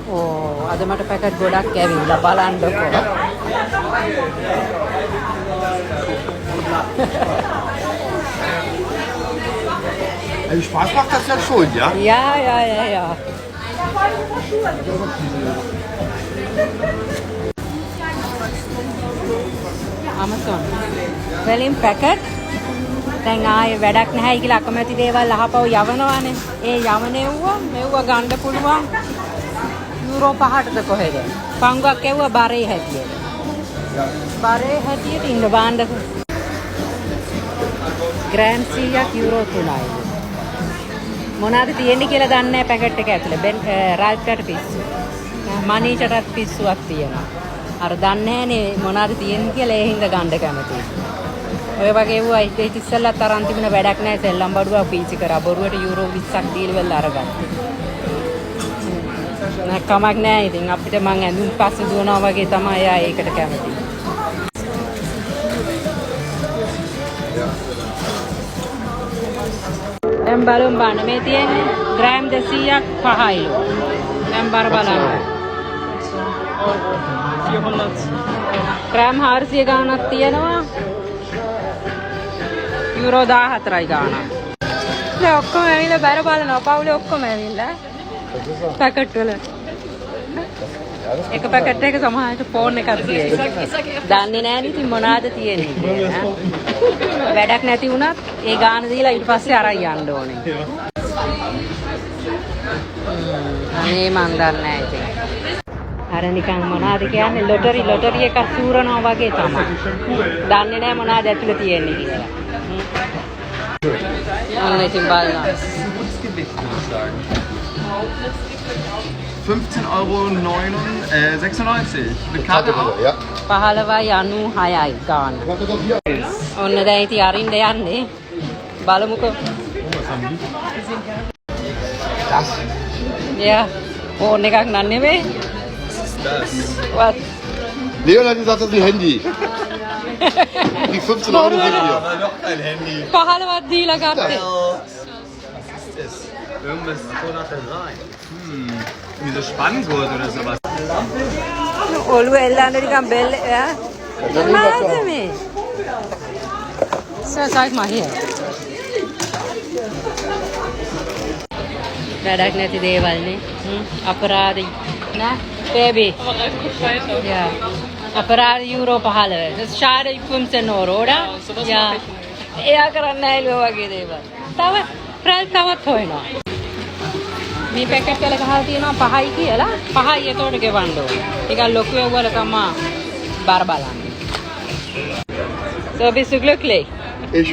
ඕ අද මට පැකට් ගොඩක් ඇවිල්ලා බලන්නකෝ. Also Spaß macht das ja schon, ja? Ja. Amazon. වලින් පැකට් දැන් ආයේ වැඩක් නැහැයි කියලා අකමැති දේවල් අහපව යවනවානේ. ඒ යවනෙව්වා මෙව්ව ගන්න පුළුවන් යුරෝ 5ටද කොහෙද? පංගුවක් එව්වා බරේ හැටියට. බරේ හැටියට ඉන්න බාණ්ඩක. ග්‍රෑම් 100ක් යුරෝ 3යි. මොනවාද තියෙන්නේ කියලා දන්නේ නැහැ පැකට් එක ඇතුලේ. රාජ්කට පිස්සු. මනීෂටත් පිස්සුවක් තියෙනවා. අර දන්නේ නැහනේ මොනවාද තියෙන්නේ කියලා ඒ හින්දා ගන්න කැමතියි. ඔය වගේ වුණා ඒක ඉස්සෙල්ලත් අරන් තිබුණ වැඩක් නැහැ සෙල්ලම් බඩුවක් පීචි කරා. බොරුවට යුරෝ 20ක් දීලා වෙලා අරගත්තා. නෑ කමක් නෑ ඉතින් අපිට මං ඇඳුම් පස්සේ දුවනවා වගේ තමයි ආ ඒකට කැමති. දැන් බලමු මේ තියෙන්නේ ග්‍රෑම් 200ක් 5යිලු. දැන් බලන්න. 400 ග්‍රෑම් 400 ගාණක් තියෙනවා. යුරෝ 14යි ගාණක්. දැන් ඔක්කොම ඇවිල්ලා බර බලනවා. පවුලේ ඔක්කොම ඇවිල්ලා. පැකට් වල. එක පැකට් එක සමහරවිට ෆෝන් එකක් තියෙයි. දන්නේ නැහැ ඉතින් මොනවාද තියෙන්නේ කියලා. වැඩක් නැති වුණත් ඒ ගාණ දීලා ඊට පස්සේ අරන් යන්න ඕනේ. අනේ මන් දන්නේ නැහැ ඉතින්. අර නිකන් මොනවාද කියන්නේ ලොටරි එකක් සූරනවා වගේ තමයි. දන්නේ නැහැ මොනවාද ඇතුලේ තියෙන්නේ කියලා. අන්න ඉතින් බලනවා. 15,96 Mit Karte auch? Ja. 15.96යි ගාන. ඔන්න දැන් ඉතින් අරින්න යන්නේ. බලමුකෝ. Ja, ෆෝන් එකක් නන් නෙමෙයි. Was? Leon hat gesagt, das ist ein Handy. Die 15 Euro sind hier. Aber noch ein Handy. 15ක් දීලා ගත්තේ. Irgendwas so nach der rein. Wie so Spanngurt oder sowas. ඔළුව එල්ලන්න නිකන් බෙල්ල ඈ. මේ. සසයික් මහිය. වැඩක් නැති දේවල් නේ. අපරාධ නෑ බේබි. Ja. අපරාධ euro 15. Das schade 15 Euro, oder? Ja. එයා කරන්නේ නැහැ වගේ දේවල්. තව ප්‍රයිස් තවත් හොයනවා. මේ පැකට් වල ගහලා තියෙනවා 5යි කියලා. 5යි එතකොට ගෙවන්න ඕනේ. ටිකක් ලොකු වල තමයි බර බලන්නේ. So bist du glücklich? Ich